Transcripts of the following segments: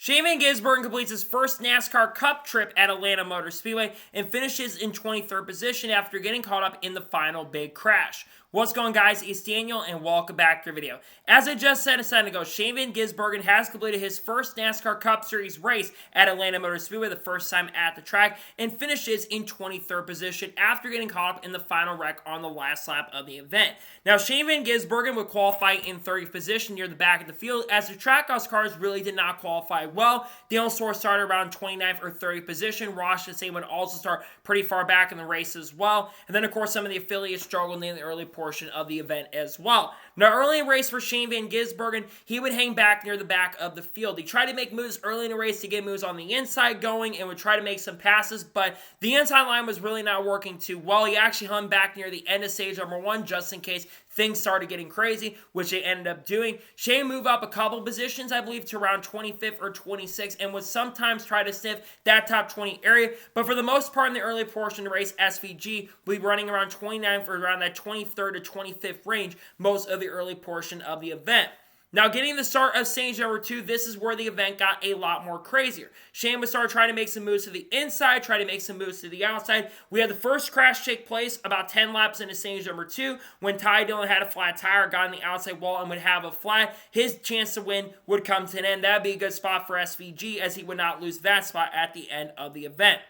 Shane Van Gisbergen completes his first NASCAR Cup trip at Atlanta Motor Speedway and finishes in 23rd position after getting caught up in the final big crash. What's going on, guys? It's Daniel and welcome back to the video. As I just said a second ago, Shane Van Gisbergen has completed his first NASCAR Cup Series race at Atlanta Motor Speedway, the first time at the track, and finishes in 23rd position after getting caught up in the final wreck on the last lap of the event. Now, Shane Van Gisbergen would qualify in 30th position near the back of the field as the Trackhouse cars really did not qualify well. Dale Swartz started around 29th or 30th position. Ross Chastain would also start pretty far back in the race as well. And then, of course, some of the affiliates struggled in the early portion of the event as well. Now, early in the race for Shane Van Gisbergen, he would hang back near the back of the field. He tried to make moves early in the race to get moves on the inside going and would try to make some passes, but the inside line was really not working too well. He actually hung back near the end of stage number one just in case things started getting crazy, which they ended up doing. Shane moved up a couple positions, I believe, to around 25th or 26th, and would sometimes try to sniff that top 20 area. But for the most part in the early portion of the race, SVG will be running around 29th or around that 23rd to 25th range most of the early portion of the event. Now, getting the start of stage number two, this is where the event got a lot more crazier. Shane would start trying to make some moves to the inside, try to make some moves to the outside. We had the first crash take place about 10 laps into stage number two when Ty Dillon had a flat tire, got on the outside wall, and would have a flat. His chance to win would come to an end. That would be a good spot for SVG as he would not lose that spot at the end of the event.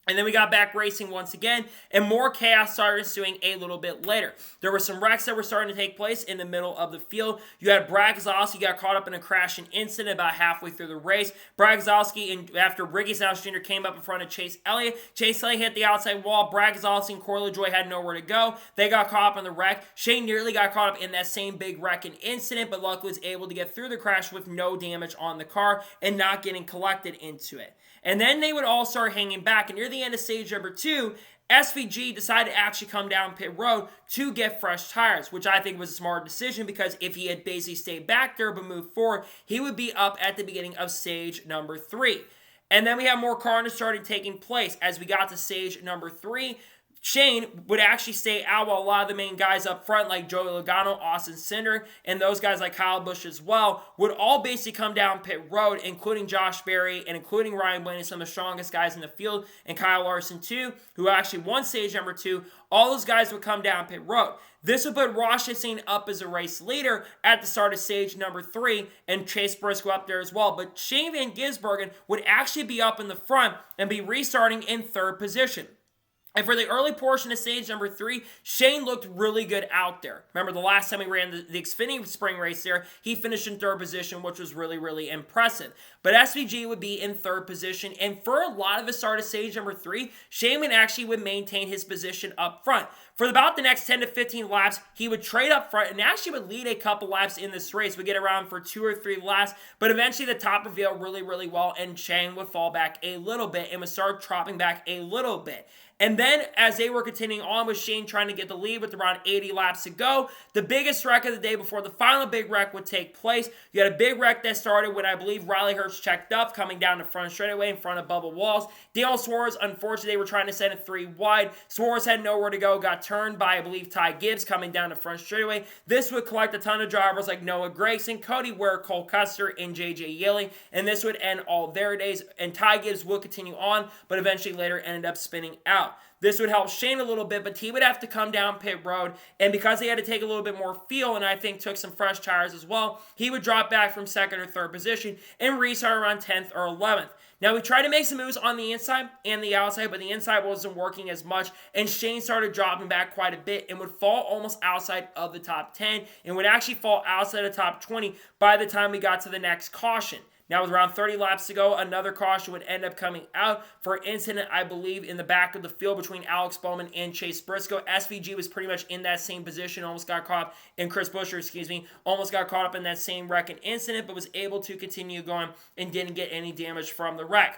And then we got back racing once again, and more chaos started ensuing a little bit later. There were some wrecks that were starting to take place in the middle of the field. You had Brad Keselowski got caught up in a crashing incident about halfway through the race. Brad Keselowski, after Ricky Stenhouse Jr. came up in front of Chase Elliott, Chase Elliott hit the outside wall. Brad Keselowski and Corey LaJoie had nowhere to go. They got caught up in the wreck. Shane nearly got caught up in that same big wreck and incident, but luckily was able to get through the crash with no damage on the car and not getting collected into it. And then they would all start hanging back. And near the end of stage number two, SVG decided to actually come down pit road to get fresh tires, which I think was a smart decision because if he had basically stayed back there but moved forward, he would be up at the beginning of stage number three. And then we have more carnage started taking place. As we got to stage number three, Shane would actually stay out while a lot of the main guys up front like Joey Logano, Austin Cindric, and those guys like Kyle Busch as well would all basically come down pit road, including Josh Berry and including Ryan Blaney, some of the strongest guys in the field, and Kyle Larson too, who actually won stage number two. All those guys would come down pit road. This would put Ross Chastain up as a race leader at the start of stage number three, and Chase Briscoe up there as well. But Shane Van Gisbergen would actually be up in the front and be restarting in third position. And for the early portion of stage number three, Shane looked really good out there. Remember, the last time he ran the Xfinity spring race there, he finished in third position, which was really, really impressive. But SVG would be in third position, and for a lot of the start of stage number three, Shane actually would maintain his position up front. For about the next 10 to 15 laps, he would trade up front and actually would lead a couple laps in this race. We'd get around for 2 or 3 laps, but eventually the top would feel really, really well, and Shane would fall back a little bit and would start dropping back a little bit. And then, as they were continuing on with Shane trying to get the lead with around 80 laps to go, the biggest wreck of the day before the final big wreck would take place. You had a big wreck that started when I believe Riley Herbst checked up, coming down the front straightaway in front of Bubba Wallace. Dale Swartz, unfortunately, they were trying to send it 3 wide. Swartz had nowhere to go, got turned by, I believe, Ty Gibbs coming down the front straightaway. This would collect a ton of drivers like Noah Gragson, Cody Ware, Cole Custer, and JJ Yeley, and this would end all their days, and Ty Gibbs would continue on, but eventually later ended up spinning out. This would help Shane a little bit, but he would have to come down pit road, and because they had to take a little bit more fuel, and I think took some fresh tires as well, he would drop back from second or third position and restart around 10th or 11th. Now, we tried to make some moves on the inside and the outside, but the inside wasn't working as much, and Shane started dropping back quite a bit and would fall almost outside of the top 10 and would actually fall outside the top 20 by the time we got to the next caution. Now, with around 30 laps to go, another caution would end up coming out for an incident, I believe, in the back of the field between Alex Bowman and Chase Briscoe. SVG was pretty much in that same position, almost got caught up, and Chris Buescher, almost got caught up in that same wreck and incident, but was able to continue going and didn't get any damage from the wreck.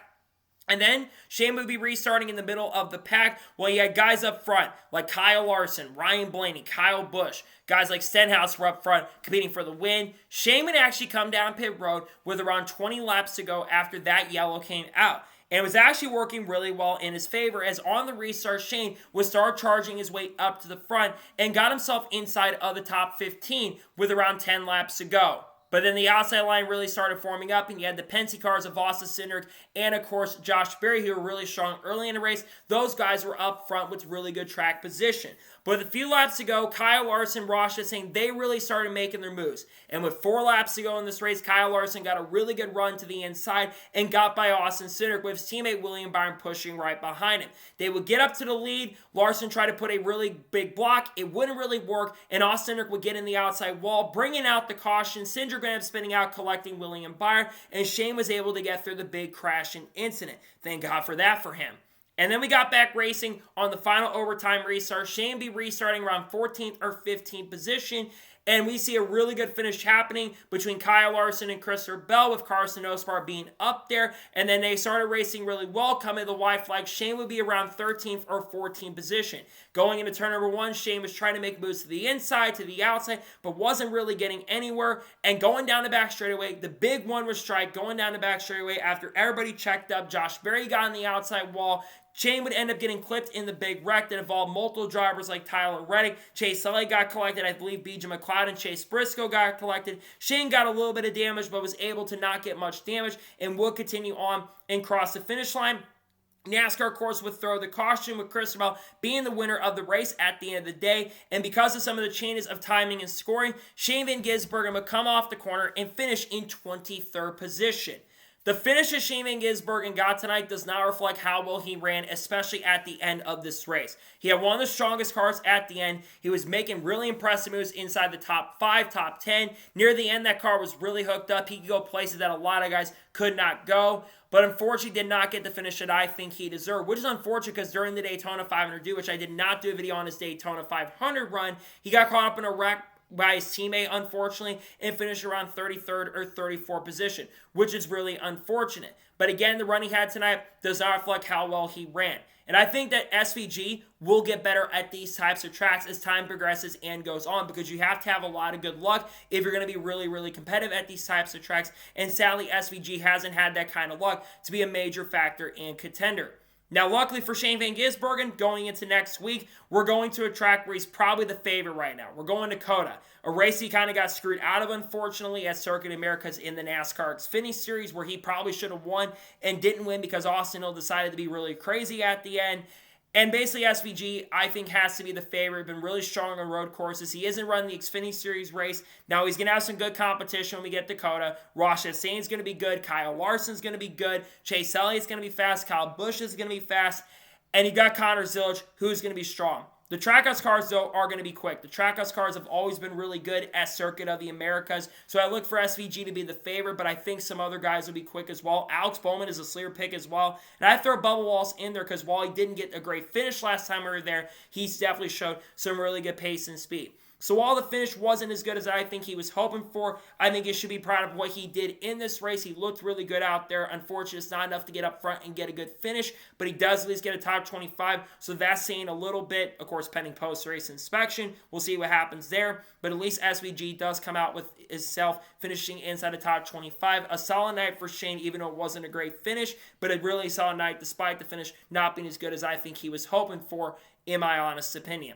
And then Shane would be restarting in the middle of the pack while you had guys up front like Kyle Larson, Ryan Blaney, Kyle Busch, guys like Stenhouse were up front competing for the win. Shane would actually come down pit road with around 20 laps to go after that yellow came out. And it was actually working really well in his favor as on the restart, Shane would start charging his way up to the front and got himself inside of the top 15 with around 10 laps to go. But then the outside line really started forming up, and you had the Penske cars of Austin Cindric and, of course, Josh Berry, who were really strong early in the race. Those guys were up front with really good track position. But with a few laps to go, Kyle Larson, Ross Chastain, they really started making their moves. And with 4 laps to go in this race, Kyle Larson got a really good run to the inside and got by Austin Cindric with his teammate William Byron pushing right behind him. They would get up to the lead. Larson tried to put a really big block. It wouldn't really work, and Austin Cindric would get in the outside wall, bringing out the caution. Cindric ended up spinning out, collecting William Byron, and Shane was able to get through the big crashing incident. Thank God for that for him. And then we got back racing on the final overtime restart. Shane be restarting around 14th or 15th position. And we see a really good finish happening between Kyle Larson and Christopher Bell, with Carson Ospar being up there. And then they started racing really well. Coming to the white flag, Shane would be around 13th or 14th position. Going into turn number 1, Shane was trying to make moves to the inside, to the outside, but wasn't really getting anywhere. And going down the back straightaway, the big one was strike going down the back straightaway after everybody checked up. Josh Berry got on the outside wall. Shane would end up getting clipped in the big wreck that involved multiple drivers like Tyler Reddick. Chase Elliott got collected. I believe BJ McLeod and Chase Briscoe got collected. Shane got a little bit of damage, but was able to not get much damage and would continue on and cross the finish line. NASCAR, of course, would throw the caution, with Christopher Bell being the winner of the race at the end of the day. And because of some of the changes of timing and scoring, Shane Van Gisbergen would come off the corner and finish in 23rd position. The finish that Shane Van Gisbergen got tonight does not reflect how well he ran, especially at the end of this race. He had one of the strongest cars at the end. He was making really impressive moves inside the top 5, top 10. Near the end, that car was really hooked up. He could go places that a lot of guys could not go, but unfortunately did not get the finish that I think he deserved, which is unfortunate because during the Daytona 500 do, which I did not do a video on his Daytona 500 run, he got caught up in a wreck by his teammate, unfortunately, and finished around 33rd or 34th position, which is really unfortunate. But again, the run he had tonight does not reflect how well he ran. And I think that SVG will get better at these types of tracks as time progresses and goes on, because you have to have a lot of good luck if you're going to be really, really competitive at these types of tracks. And sadly, SVG hasn't had that kind of luck to be a major factor and contender. Now, luckily for Shane Van Gisbergen, going into next week, we're going to a track where he's probably the favorite right now. We're going to Coda, a race he kind of got screwed out of, unfortunately, at Circuit Americas in the NASCAR Xfinity Series, where he probably should have won and didn't win because Austin Hill decided to be really crazy at the end. And basically, SVG, I think, has to be the favorite. Been really strong on road courses. He isn't running the Xfinity Series race. Now, he's going to have some good competition when we get to Coda. Ross Chastain's going to be good. Kyle Larson's going to be good. Chase Elliott's going to be fast. Kyle Busch is going to be fast. And you got Connor Zilisch, who's going to be strong. The Trackhouse cars, though, are going to be quick. The Trackhouse cars have always been really good at Circuit of the Americas, so I look for SVG to be the favorite, but I think some other guys will be quick as well. Alex Bowman is a sleeper pick as well, and I throw Bubba Wallace in there because while he didn't get a great finish last time we were there, he's definitely showed some really good pace and speed. So while the finish wasn't as good as I think he was hoping for, I think he should be proud of what he did in this race. He looked really good out there. Unfortunately, it's not enough to get up front and get a good finish, but he does at least get a top 25, so that's saying a little bit. Of course, pending post-race inspection. We'll see what happens there, but at least SVG does come out with himself finishing inside the top 25. A solid night for Shane, even though it wasn't a great finish, but a really solid night despite the finish not being as good as I think he was hoping for, in my honest opinion.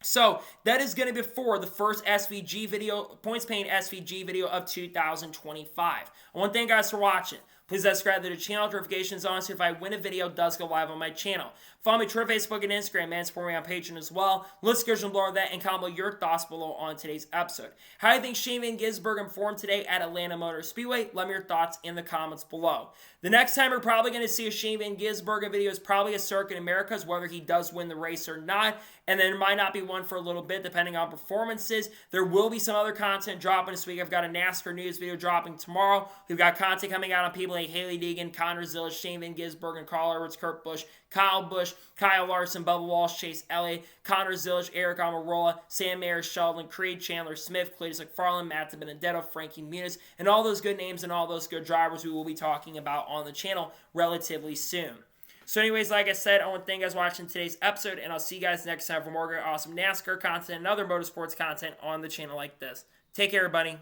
So, that is going to be for the first SVG video, points paying SVG video of 2025. I want to thank you guys for watching. Please subscribe to the channel, notifications on, so if I win a video, it does go live on my channel. Follow me on Twitter, Facebook, and Instagram, and support me on Patreon as well. Let's go below that and comment your thoughts below on today's episode. How do you think Shane Van Gisbergen performed today at Atlanta Motor Speedway? Let me know your thoughts in the comments below. The next time we're probably going to see a Shane Van Gisbergen video is probably a Circuit Americas, whether he does win the race or not. And then there might not be one for a little bit, depending on performances. There will be some other content dropping this week. I've got a NASCAR news video dropping tomorrow. We've got content coming out on people like Haley Deegan, Connor Zilisch, Shane Van Gisbergen, Carl Edwards, Kurt Busch, Kyle Busch, Kyle Larson, Bubba Walsh, Chase Elliott, Connor Zilisch, Eric Almirola, Sam Mayer, Sheldon Creed, Chandler Smith, Cletus McFarland, Matt Benedetto, Frankie Muniz, and all those good names and all those good drivers we will be talking about on the channel relatively soon. So anyways, like I said, I want to thank you guys for watching today's episode, and I'll see you guys next time for more great, awesome NASCAR content and other motorsports content on the channel like this. Take care, everybody.